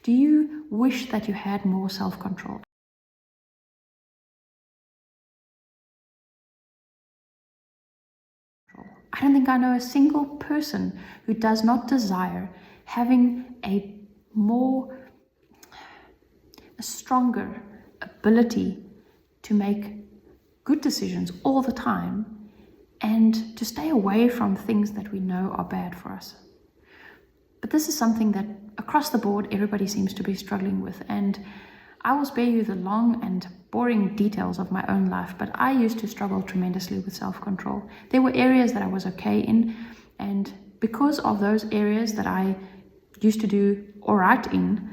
Do you wish that you had more self-control? I don't think I know a single person who does not desire having a stronger ability to make good decisions all the time and to stay away from things that we know are bad for us. But this is something that across the board everybody seems to be struggling with, and I will spare you the long and boring details of my own life, but I used to struggle tremendously with self-control. There were areas that I was okay in, and because of those areas that I used to do all right in,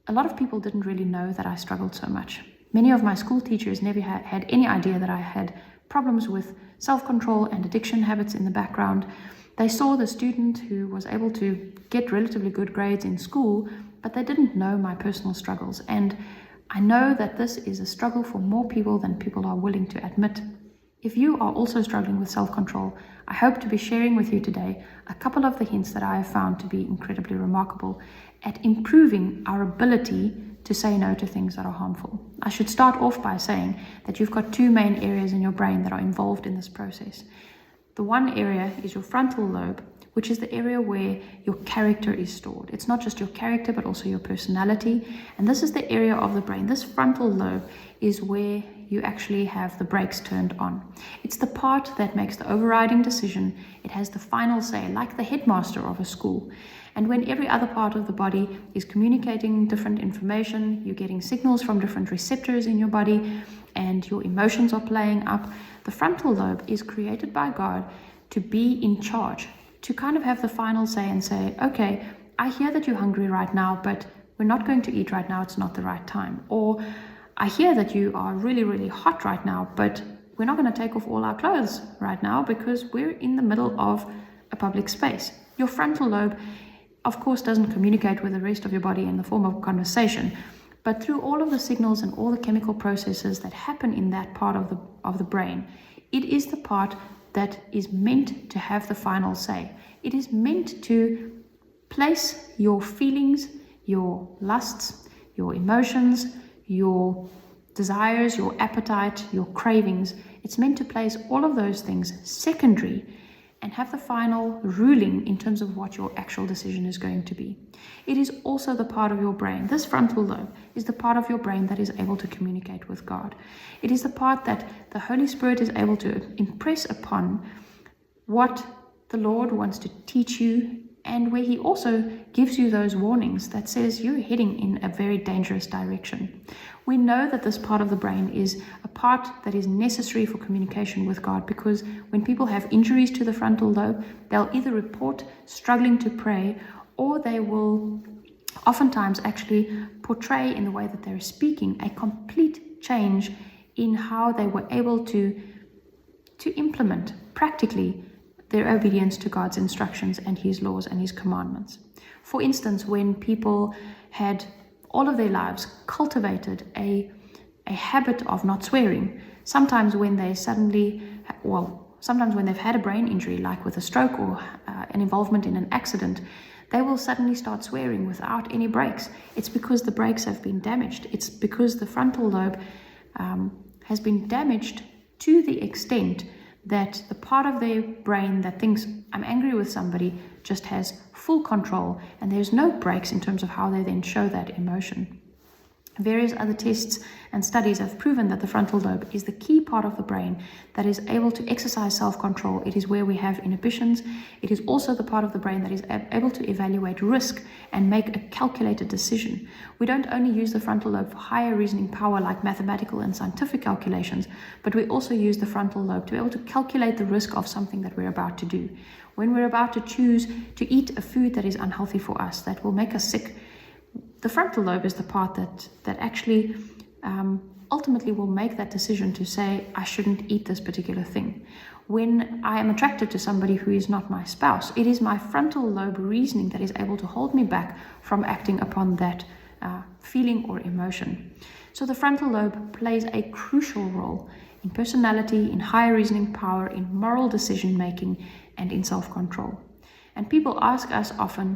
a lot of people didn't really know that I struggled so much. Many of my school teachers never had any idea that I had problems with self-control and addiction habits in the background. They saw the student who was able to get relatively good grades in school, but they didn't know my personal struggles. And I know that this is a struggle for more people than people are willing to admit. If you are also struggling with self-control, I hope to be sharing with you today a couple of the hints that I have found to be incredibly remarkable at improving our ability to say no to things that are harmful. I should start off by saying that you've got two main areas in your brain that are involved in this process. The one area is your frontal lobe, which is the area where your character is stored. It's not just your character, but also your personality. And this is the area of the brain. This frontal lobe is where you actually have the brakes turned on. It's the part that makes the overriding decision. It has the final say, like the headmaster of a school. And when every other part of the body is communicating different information, you're getting signals from different receptors in your body, and your emotions are playing up, the frontal lobe is created by God to be in charge, to kind of have the final say and say, okay, I hear that you're hungry right now, but we're not going to eat right now, it's not the right time. Or I hear that you are really, really hot right now, but we're not going to take off all our clothes right now because we're in the middle of a public space. Your frontal lobe, of course, doesn't communicate with the rest of your body in the form of conversation, but through all of the signals and all the chemical processes that happen in that part of the brain, it is the part that is meant to have the final say. It is meant to place your feelings, your lusts, your emotions, your desires, your appetite, your cravings. It's meant to place all of those things secondary and have the final ruling in terms of what your actual decision is going to be. It is also the part of your brain. This frontal lobe is the part of your brain that is able to communicate with God. It is the part that the Holy Spirit is able to impress upon what the Lord wants to teach you, and where He also gives you those warnings that says you're heading in a very dangerous direction. We know that this part of the brain is a part that is necessary for communication with God, because when people have injuries to the frontal lobe, they'll either report struggling to pray, or they will oftentimes actually portray in the way that they're speaking a complete change in how they were able to implement practically their obedience to God's instructions and His laws and His commandments. For instance, when people had all of their lives cultivated a habit of not swearing, sometimes when they've had a brain injury, like with a stroke or an involvement in an accident, they will suddenly start swearing without any brakes. It's because the brakes have been damaged. It's because the frontal lobe has been damaged to the extent that the part of their brain that thinks I'm angry with somebody just has full control, and there's no brakes in terms of how they then show that emotion. Various other tests and studies have proven that the frontal lobe is the key part of the brain that is able to exercise self-control. It is where we have inhibitions. It is also the part of the brain that is able to evaluate risk and make a calculated decision. We don't only use the frontal lobe for higher reasoning power like mathematical and scientific calculations, but we also use the frontal lobe to be able to calculate the risk of something that we're about to do. When we're about to choose to eat a food that is unhealthy for us, that will make us sick, the frontal lobe is the part that actually ultimately will make that decision to say, I shouldn't eat this particular thing. When I am attracted to somebody who is not my spouse, it is my frontal lobe reasoning that is able to hold me back from acting upon that feeling or emotion. So the frontal lobe plays a crucial role in personality, in higher reasoning power, in moral decision making, and in self-control. And people ask us often,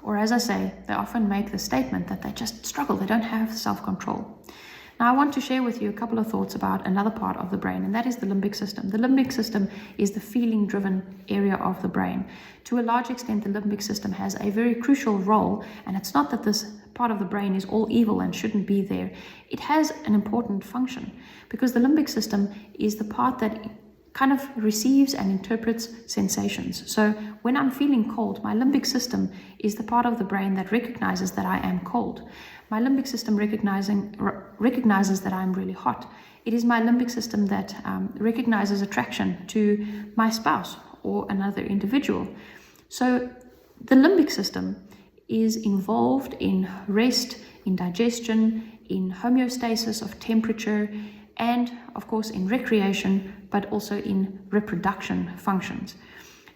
or as I say, they often make the statement that they just struggle, they don't have self-control. Now, I want to share with you a couple of thoughts about another part of the brain, and that is the limbic system. The limbic system is the feeling-driven area of the brain. To a large extent, the limbic system has a very crucial role, and it's not that this part of the brain is all evil and shouldn't be there. It has an important function, because the limbic system is the part that kind of receives and interprets sensations. So when I'm feeling cold, my limbic system is the part of the brain that recognizes that I am cold. My limbic system recognizes that I'm really hot. It is my limbic system that recognizes attraction to my spouse or another individual. So the limbic system is involved in rest, in digestion, in homeostasis of temperature, and of course in recreation, but also in reproduction functions.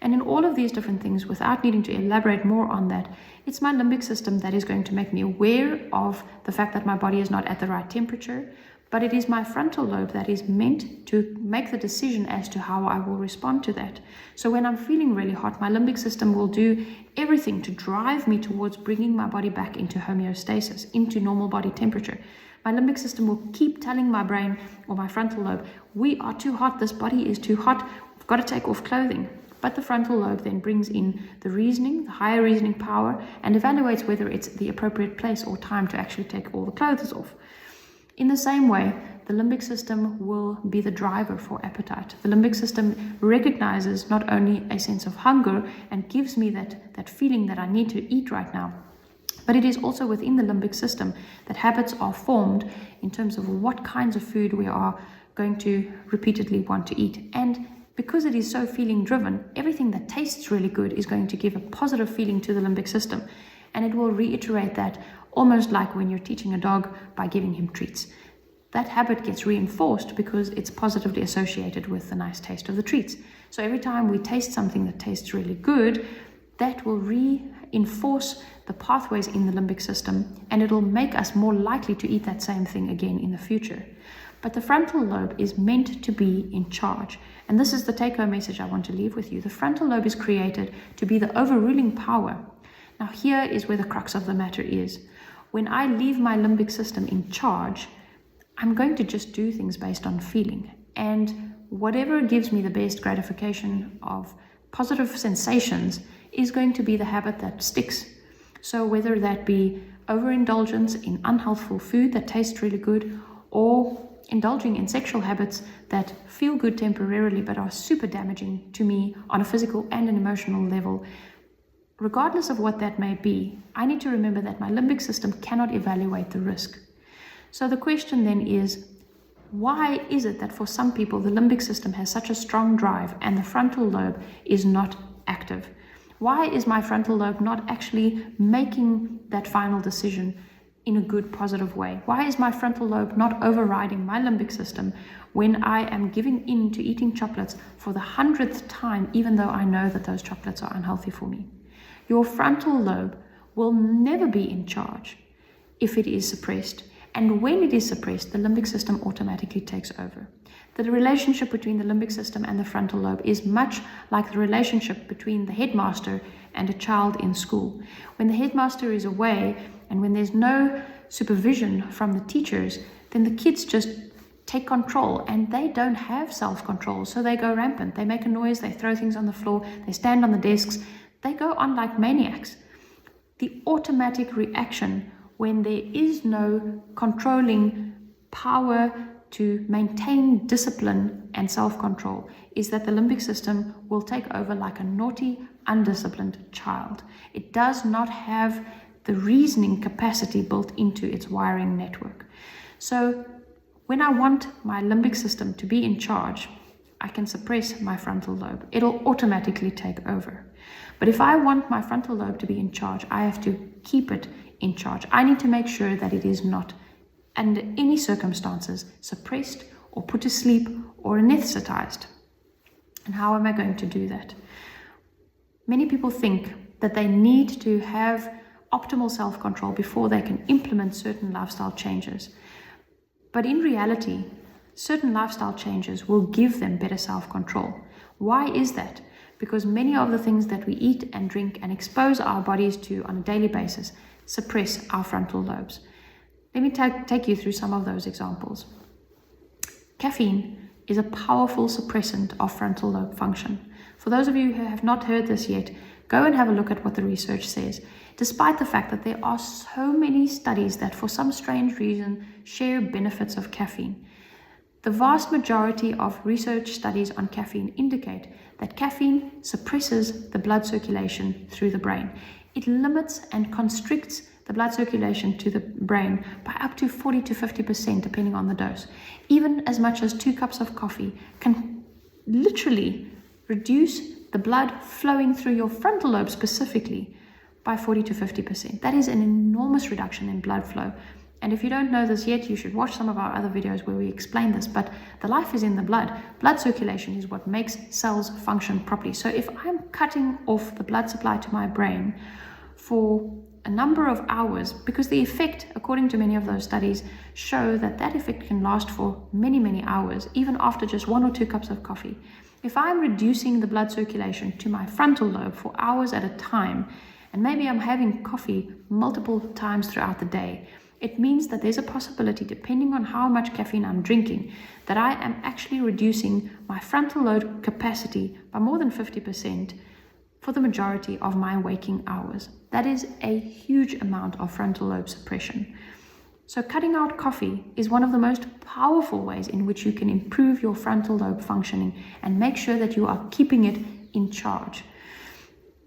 And in all of these different things, without needing to elaborate more on that, it's my limbic system that is going to make me aware of the fact that my body is not at the right temperature, but it is my frontal lobe that is meant to make the decision as to how I will respond to that. So when I'm feeling really hot, my limbic system will do everything to drive me towards bringing my body back into homeostasis, into normal body temperature. My limbic system will keep telling my brain or my frontal lobe, we are too hot, this body is too hot, we've got to take off clothing. But the frontal lobe then brings in the reasoning, the higher reasoning power, and evaluates whether it's the appropriate place or time to actually take all the clothes off. In the same way, the limbic system will be the driver for appetite. The limbic system recognizes not only a sense of hunger and gives me that feeling that I need to eat right now, but it is also within the limbic system that habits are formed in terms of what kinds of food we are going to repeatedly want to eat. And because it is so feeling driven, everything that tastes really good is going to give a positive feeling to the limbic system. And it will reiterate that, almost like when you're teaching a dog by giving him treats. That habit gets reinforced because it's positively associated with the nice taste of the treats. So every time we taste something that tastes really good, that will reinforce the pathways in the limbic system, and it'll make us more likely to eat that same thing again in the future. But the frontal lobe is meant to be in charge. And this is the take-home message I want to leave with you. The frontal lobe is created to be the overruling power. Now here is where the crux of the matter is. When I leave my limbic system in charge, I'm going to just do things based on feeling. And whatever gives me the best gratification of positive sensations is going to be the habit that sticks. So whether that be overindulgence in unhealthful food that tastes really good, or indulging in sexual habits that feel good temporarily but are super damaging to me on a physical and an emotional level, regardless of what that may be, I need to remember that my limbic system cannot evaluate the risk. So the question then is, why is it that for some people the limbic system has such a strong drive and the frontal lobe is not active? Why is my frontal lobe not actually making that final decision in a good, positive way? Why is my frontal lobe not overriding my limbic system when I am giving in to eating chocolates for the 100th time, even though I know that those chocolates are unhealthy for me? Your frontal lobe will never be in charge if it is suppressed. And when it is suppressed, the limbic system automatically takes over. The relationship between the limbic system and the frontal lobe is much like the relationship between the headmaster and a child in school. When the headmaster is away and when there's no supervision from the teachers, then the kids just take control and they don't have self-control. So they go rampant. They make a noise, they throw things on the floor, they stand on the desks, they go on like maniacs. The automatic reaction when there is no controlling power to maintain discipline and self-control is that the limbic system will take over like a naughty, undisciplined child. It does not have the reasoning capacity built into its wiring network. So when I want my limbic system to be in charge, I can suppress my frontal lobe. It'll automatically take over. But if I want my frontal lobe to be in charge, I have to keep it in charge. I need to make sure that it is not, under any circumstances, suppressed or put to sleep or anesthetized. And how am I going to do that? Many people think that they need to have optimal self-control before they can implement certain lifestyle changes. But in reality, certain lifestyle changes will give them better self-control. Why is that? because many of the things that we eat and drink and expose our bodies to on a daily basis suppress our frontal lobes. Let me take you through some of those examples. Caffeine is a powerful suppressant of frontal lobe function. For those of you who have not heard this yet, go and have a look at what the research says. Despite the fact that there are so many studies that for some strange reason share benefits of caffeine, the vast majority of research studies on caffeine indicate that caffeine suppresses the blood circulation through the brain. It limits and constricts the blood circulation to the brain by up to 40 to 50% depending on the dose. Even as much as 2 cups of coffee can literally reduce the blood flowing through your frontal lobe specifically by 40 to 50%. That is an enormous reduction in blood flow. And if you don't know this yet, you should watch some of our other videos where we explain this, but the life is in the blood. Blood circulation is what makes cells function properly. So if I'm cutting off the blood supply to my brain for a number of hours, because the effect, according to many of those studies, show that that effect can last for many, many hours, even after just 1 or 2 cups of coffee. If I'm reducing the blood circulation to my frontal lobe for hours at a time, and maybe I'm having coffee multiple times throughout the day, it means that there's a possibility, depending on how much caffeine I'm drinking, that I am actually reducing my frontal lobe capacity by more than 50% for the majority of my waking hours. That is a huge amount of frontal lobe suppression. So cutting out coffee is one of the most powerful ways in which you can improve your frontal lobe functioning and make sure that you are keeping it in charge.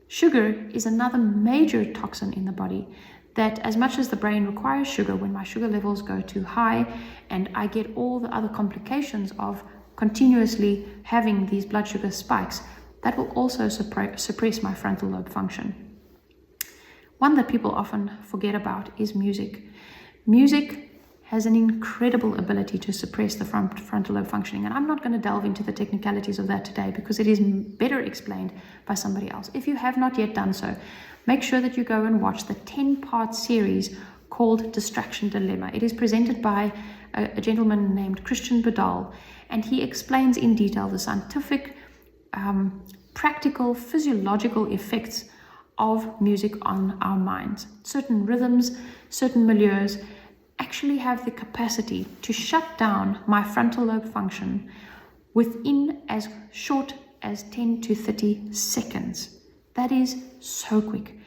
Sugar is another major toxin in the body that, as much as the brain requires sugar, when my sugar levels go too high and I get all the other complications of continuously having these blood sugar spikes, that will also suppress my frontal lobe function. One that people often forget about is music. Music has an incredible ability to suppress the frontal lobe functioning, and I'm not going to delve into the technicalities of that today because it is better explained by somebody else. If you have not yet done so, make sure that you go and watch the 10-part series called Distraction Dilemma. It is presented by a gentleman named Christian Bedal, and he explains in detail the scientific, practical, physiological effects of music on our minds. Certain rhythms, certain milieus actually have the capacity to shut down my frontal lobe function within as short as 10 to 30 seconds. That is so quick.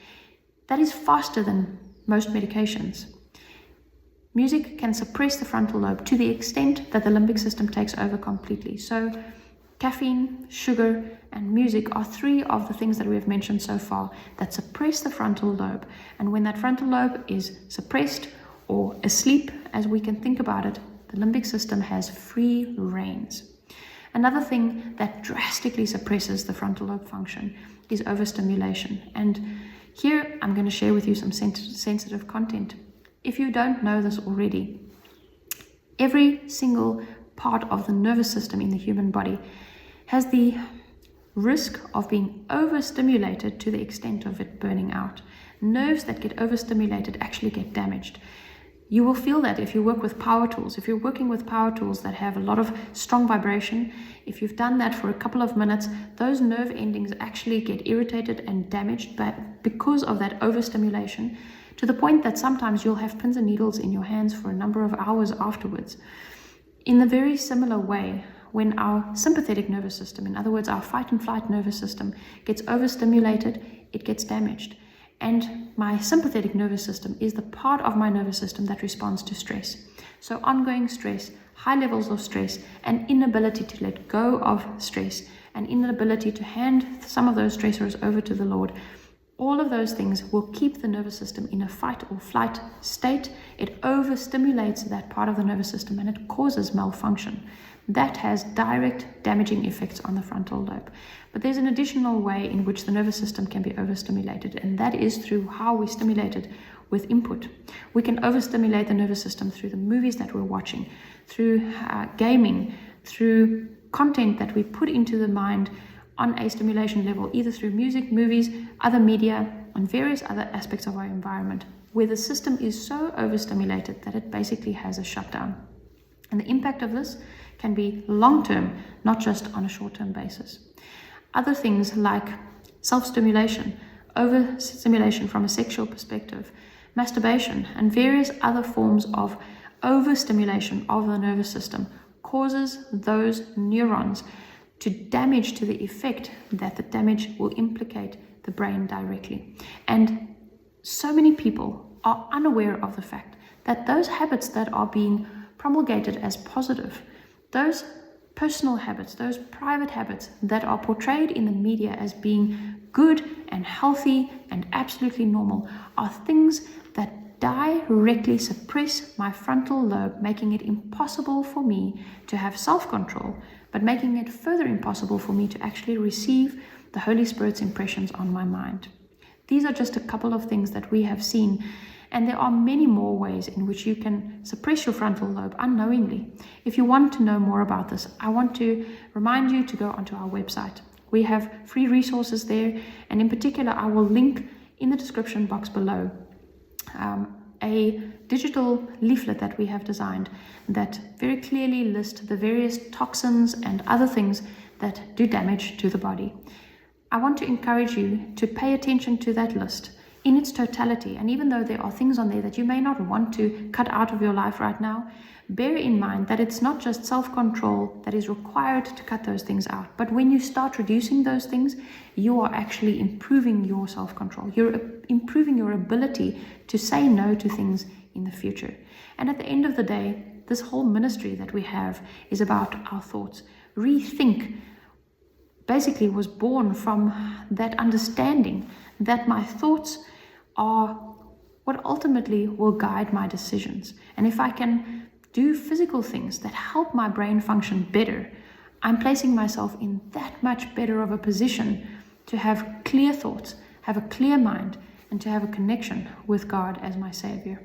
That is faster than most medications. Music can suppress the frontal lobe to the extent that the limbic system takes over completely. So caffeine, sugar, and music are 3 of the things that we have mentioned so far that suppress the frontal lobe. And when that frontal lobe is suppressed or asleep, as we can think about it, the limbic system has free reins. Another thing that drastically suppresses the frontal lobe function is overstimulation. And here I'm going to share with you some sensitive content. If you don't know this already, every single part of the nervous system in the human body has the risk of being overstimulated to the extent of it burning out. Nerves that get overstimulated actually get damaged. You will feel that if you work with power tools. If you're working with power tools that have a lot of strong vibration, if you've done that for a couple of minutes, those nerve endings actually get irritated and damaged because of that overstimulation, to the point that sometimes you'll have pins and needles in your hands for a number of hours afterwards. In the very similar way, when our sympathetic nervous system, in other words, our fight and flight nervous system, gets overstimulated, it gets damaged. And my sympathetic nervous system is the part of my nervous system that responds to stress. So ongoing stress, high levels of stress, and inability to let go of stress, and inability to hand some of those stressors over to the Lord, all of those things will keep the nervous system in a fight or flight state. It overstimulates that part of the nervous system and it causes malfunction. That has direct damaging effects on the frontal lobe. But there's an additional way in which the nervous system can be overstimulated, and that is through how we stimulate it with input. We can overstimulate the nervous system through the movies that we're watching, through gaming, through content that we put into the mind on a stimulation level, either through music, movies, other media, and various other aspects of our environment, where the system is so overstimulated that it basically has a shutdown. And the impact of this can be long-term, not just on a short-term basis. Other things like self-stimulation, overstimulation from a sexual perspective, masturbation, and various other forms of overstimulation of the nervous system causes those neurons to damage to the effect that the damage will implicate the brain directly. And so many people are unaware of the fact that those habits that are being promulgated as positive, those personal habits, those private habits that are portrayed in the media as being good and healthy and absolutely normal, are things that directly suppress my frontal lobe, making it impossible for me to have self-control, but making it further impossible for me to actually receive the Holy Spirit's impressions on my mind. These are just a couple of things that we have seen, and there are many more ways in which you can suppress your frontal lobe unknowingly. If you want to know more about this, I want to remind you to go onto our website. We have free resources there, and in particular, I will link in the description box below a digital leaflet that we have designed that very clearly lists the various toxins and other things that do damage to the body. I want to encourage you to pay attention to that list in its totality, and even though there are things on there that you may not want to cut out of your life right now, bear in mind that it's not just self-control that is required to cut those things out, but when you start reducing those things, you are actually improving your self-control. You're improving your ability to say no to things in the future. And at the end of the day, this whole ministry that we have is about our thoughts. Rethink basically was born from that understanding that my thoughts are what ultimately will guide my decisions. And if I can do physical things that help my brain function better, I'm placing myself in that much better of a position to have clear thoughts, have a clear mind, and to have a connection with God as my Savior.